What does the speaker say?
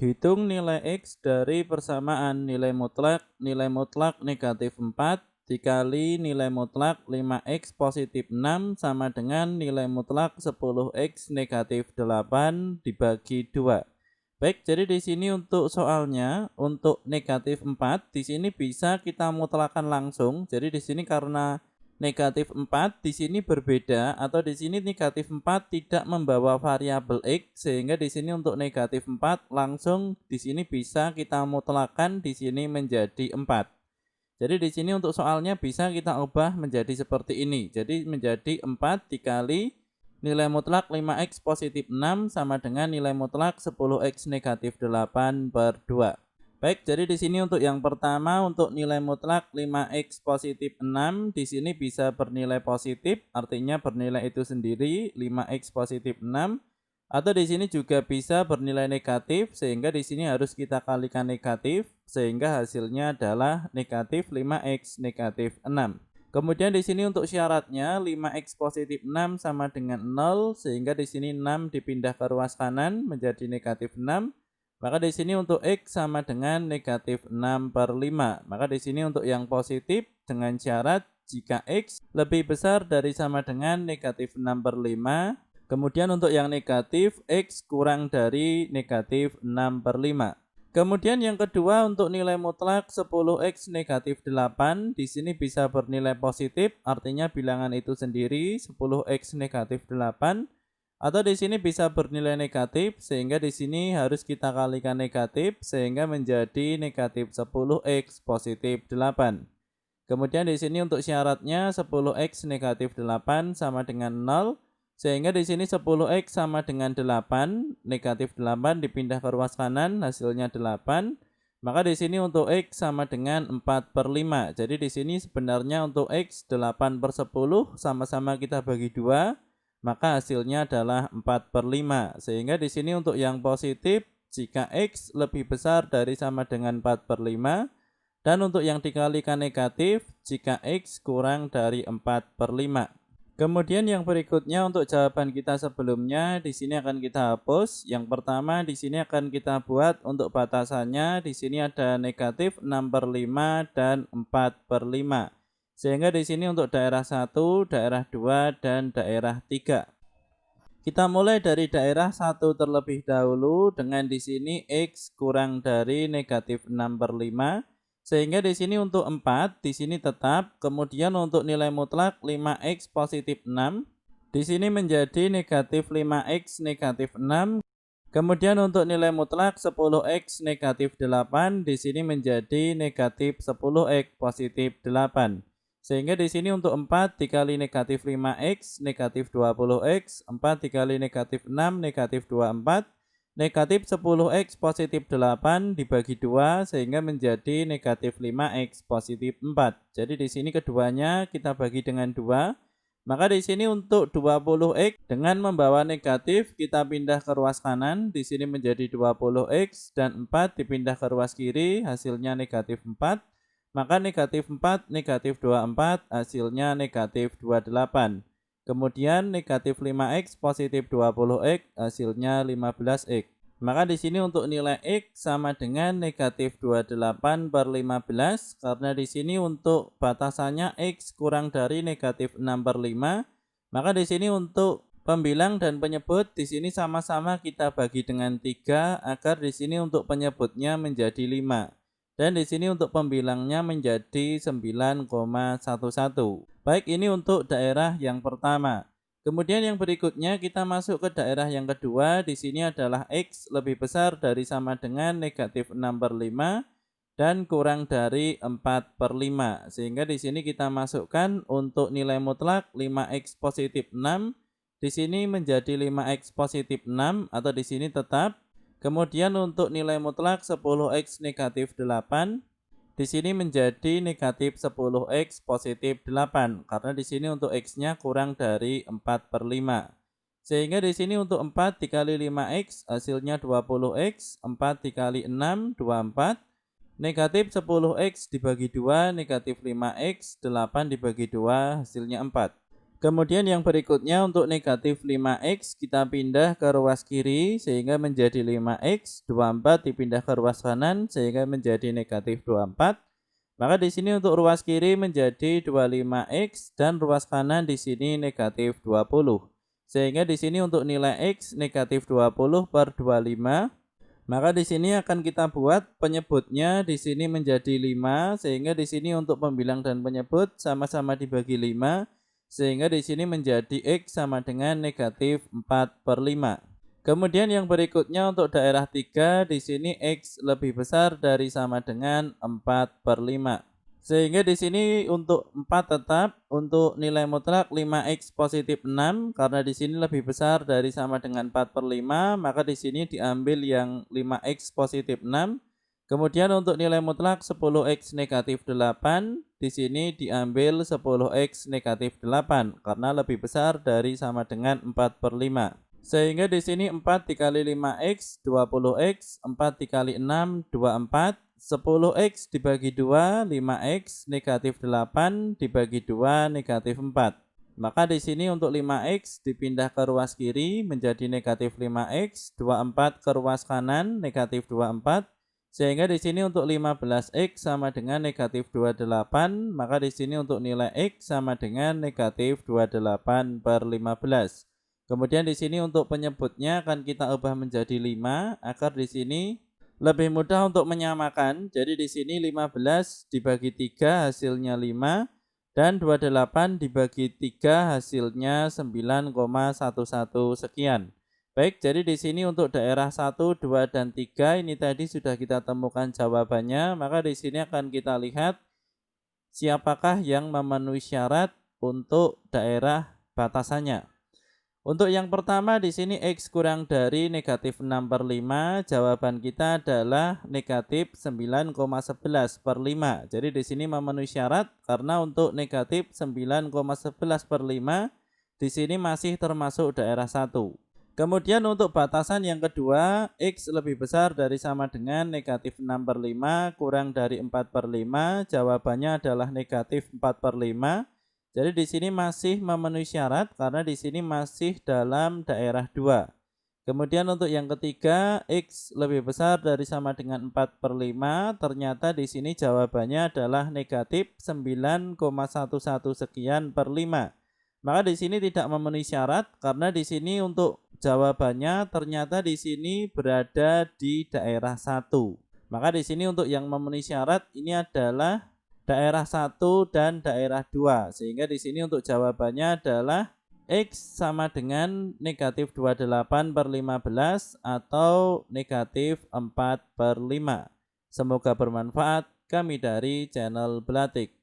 Hitung nilai X dari persamaan nilai mutlak negatif 4 dikali nilai mutlak 5X positif 6 sama dengan nilai mutlak 10X negatif 8 dibagi 2. Baik, jadi di sini untuk soalnya untuk negatif 4 di sini bisa kita mutlakkan langsung. Jadi di sini karena negatif 4 di sini berbeda atau di sini negatif 4 tidak membawa variabel X sehingga di sini untuk negatif 4 langsung di sini bisa kita mutlakkan di sini menjadi 4. Jadi di sini untuk soalnya bisa kita ubah menjadi seperti ini. Jadi menjadi 4 dikali nilai mutlak 5X positif 6 sama dengan nilai mutlak 10X negatif 8 per 2. Baik, jadi di sini untuk yang pertama untuk nilai mutlak 5X positif 6 di sini bisa bernilai positif, artinya bernilai itu sendiri 5X positif 6, atau di sini juga bisa bernilai negatif sehingga di sini harus kita kalikan negatif sehingga hasilnya adalah negatif 5X negatif 6. Kemudian di sini untuk syaratnya 5X positif 6 sama dengan 0 sehingga di sini 6 dipindah ke ruas kanan menjadi negatif 6. Maka di sini untuk X sama dengan negatif 6 per 5. Maka di sini untuk yang positif dengan syarat jika X lebih besar dari sama dengan negatif 6 per 5. Kemudian untuk yang negatif X kurang dari negatif 6 per 5. Kemudian yang kedua untuk nilai mutlak 10X negatif 8. Di sini bisa bernilai positif, artinya bilangan itu sendiri 10X negatif 8. Atau di sini bisa bernilai negatif sehingga di sini harus kita kalikan negatif sehingga menjadi negatif 10X positif 8. Kemudian di sini untuk syaratnya 10X negatif 8 sama dengan 0 sehingga di sini 10X sama dengan 8, negatif 8 dipindah ke ruas kanan hasilnya 8. Maka di sini untuk X sama dengan 4 per 5. Jadi di sini sebenarnya untuk X 8 per 10 sama-sama kita bagi 2. Maka hasilnya adalah 4 per 5. Sehingga di sini untuk yang positif, jika X lebih besar dari sama dengan 4 per 5. Dan untuk yang dikalikan negatif, jika X kurang dari 4 per 5. Kemudian yang berikutnya untuk jawaban kita sebelumnya, di sini akan kita hapus. Yang pertama di sini akan kita buat untuk batasannya, di sini ada negatif 6 per 5 dan 4 per 5. Sehingga di sini untuk daerah 1, daerah 2, dan daerah 3. Kita mulai dari daerah 1 terlebih dahulu dengan di sini X kurang dari negatif 6 per 5. Sehingga di sini untuk 4 di sini tetap, kemudian untuk nilai mutlak 5X positif 6, di sini menjadi negatif 5X negatif 6. Kemudian untuk nilai mutlak 10X negatif 8 di sini menjadi negatif 10X positif 8. Sehingga di sini untuk 4 dikali negatif 5X negatif 20X, 4 dikali negatif 6 negatif 24, negatif 10X positif 8 dibagi 2 sehingga menjadi negatif 5X positif 4. Jadi di sini keduanya kita bagi dengan 2. Maka di sini untuk 20X dengan membawa negatif kita pindah ke ruas kanan, di sini menjadi 20X dan 4 dipindah ke ruas kiri, hasilnya negatif 4. Maka negatif 4, negatif 24, hasilnya negatif 28. Kemudian negatif 5X positif 20X, hasilnya 15X. Maka di sini untuk nilai X sama dengan negatif 28 per 15, karena di sini untuk batasannya X kurang dari negatif 6 per 5. Maka di sini untuk pembilang dan penyebut di sini sama-sama kita bagi dengan 3 agar di sini untuk penyebutnya menjadi 5. Dan di sini untuk pembilangnya menjadi 9,11. Baik, ini untuk daerah yang pertama. Kemudian yang berikutnya kita masuk ke daerah yang kedua. Di sini adalah X lebih besar dari sama dengan negatif 6 per 5 dan kurang dari 4 per 5. Sehingga di sini kita masukkan untuk nilai mutlak 5X positif 6. Di sini menjadi 5X positif 6 atau di sini tetap. Kemudian untuk nilai mutlak 10X negatif 8, di sini menjadi negatif 10X positif 8, karena di sini untuk X-nya kurang dari 4 per 5. Sehingga di sini untuk 4 dikali 5X hasilnya 20X, 4 dikali 6, 24. Negatif 10X dibagi 2, negatif 5X, 8 dibagi 2, hasilnya 4. Kemudian yang berikutnya untuk negatif 5x kita pindah ke ruas kiri sehingga menjadi 5x, 24 dipindah ke ruas kanan sehingga menjadi negatif 24. Maka di sini untuk ruas kiri menjadi 25x dan ruas kanan di sini negatif 20. Sehingga di sini untuk nilai x negatif 20 per 25. Maka di sini akan kita buat penyebutnya di sini menjadi 5 sehingga di sini untuk pembilang dan penyebut sama-sama dibagi 5 sehingga di sini menjadi x sama dengan negatif 4 per 5. Kemudian yang berikutnya untuk daerah 3 di sini x lebih besar dari sama dengan 4 per 5. Sehingga di sini untuk 4 tetap, untuk nilai mutlak 5x positif 6 karena di sini lebih besar dari sama dengan 4 per 5, maka di sini diambil yang 5x positif 6. Kemudian untuk nilai mutlak 10x negatif 8, di sini diambil 10x negatif 8 karena lebih besar dari sama dengan 4 per 5. Sehingga di sini 4 dikali 5x 20x, 4 dikali 6 24, 10x dibagi 2 5x negatif 8 dibagi 2 negatif 4. Maka di sini untuk 5x dipindah ke ruas kiri menjadi negatif 5x, 24 ke ruas kanan negatif 24. Sehingga di sini untuk 15x sama dengan negatif 28, maka di sini untuk nilai x sama dengan negatif 28 per 15. Kemudian di sini untuk penyebutnya akan kita ubah menjadi 5 agar di sini lebih mudah untuk menyamakan. Jadi di sini 15 dibagi 3 hasilnya 5 dan 28 dibagi 3 hasilnya 9,11 sekian. Baik, jadi di sini untuk daerah 1, 2 dan 3 ini tadi sudah kita temukan jawabannya, maka di sini akan kita lihat siapakah yang memenuhi syarat untuk daerah batasannya. Untuk yang pertama di sini x kurang dari negatif 6 per 5, jawaban kita adalah negatif 9,11 per 5. Jadi di sini memenuhi syarat karena untuk negatif 9,11 per 5 di sini masih termasuk daerah 1. Kemudian untuk batasan yang kedua, x lebih besar dari sama dengan negatif 6 per 5 kurang dari 4 per 5, jawabannya adalah negatif 4 per 5. Jadi di sini masih memenuhi syarat karena di sini masih dalam daerah 2. Kemudian untuk yang ketiga, x lebih besar dari sama dengan 4 per 5, ternyata di sini jawabannya adalah negatif 9,11 sekian per 5. Maka di sini tidak memenuhi syarat karena di sini untuk jawabannya ternyata di sini berada di daerah 1. Maka di sini untuk yang memenuhi syarat ini adalah daerah 1 dan daerah 2. Sehingga di sini untuk jawabannya adalah x sama dengan negatif 28 per 15 atau negatif 4 per 5. Semoga bermanfaat. Kami dari channel Belatik.